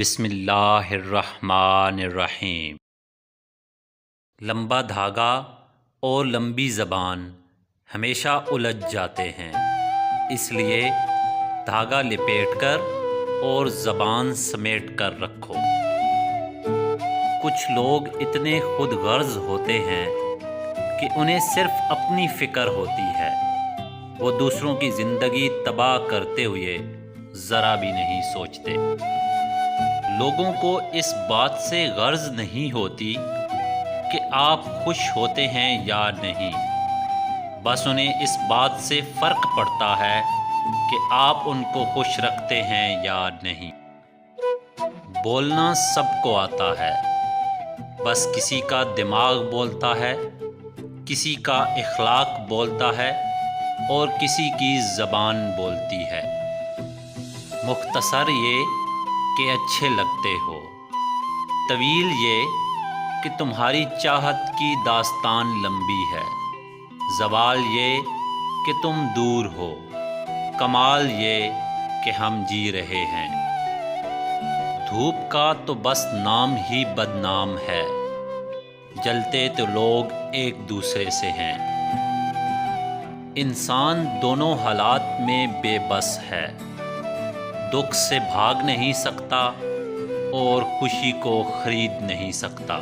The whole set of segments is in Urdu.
بسم اللہ الرحمن الرحیم۔ لمبا دھاگا اور لمبی زبان ہمیشہ الجھ جاتے ہیں، اس لیے دھاگا لپیٹ کر اور زبان سمیٹ کر رکھو۔ کچھ لوگ اتنے خود غرض ہوتے ہیں کہ انہیں صرف اپنی فکر ہوتی ہے، وہ دوسروں کی زندگی تباہ کرتے ہوئے ذرا بھی نہیں سوچتے۔ لوگوں کو اس بات سے غرض نہیں ہوتی کہ آپ خوش ہوتے ہیں یا نہیں، بس انہیں اس بات سے فرق پڑتا ہے کہ آپ ان کو خوش رکھتے ہیں یا نہیں۔ بولنا سب کو آتا ہے، بس کسی کا دماغ بولتا ہے، کسی کا اخلاق بولتا ہے اور کسی کی زبان بولتی ہے۔ مختصر یہ کہ اچھے لگتے ہو، طویل یہ کہ تمہاری چاہت کی داستان لمبی ہے، زوال یہ کہ تم دور ہو، کمال یہ کہ ہم جی رہے ہیں۔ دھوپ کا تو بس نام ہی بدنام ہے، جلتے تو لوگ ایک دوسرے سے ہیں۔ انسان دونوں حالات میں بے بس ہے، دکھ سے بھاگ نہیں سکتا اور خوشی کو خرید نہیں سکتا۔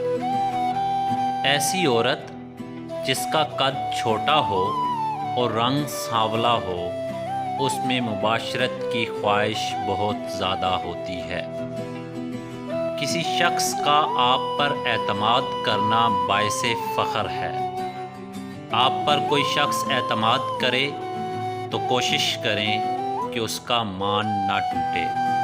ایسی عورت جس کا قد چھوٹا ہو اور رنگ سانولا ہو، اس میں مباشرت کی خواہش بہت زیادہ ہوتی ہے۔ کسی شخص کا آپ پر اعتماد کرنا باعث فخر ہے۔ آپ پر کوئی شخص اعتماد کرے تو کوشش کریں کہ اس کا مان نہ ٹوٹے۔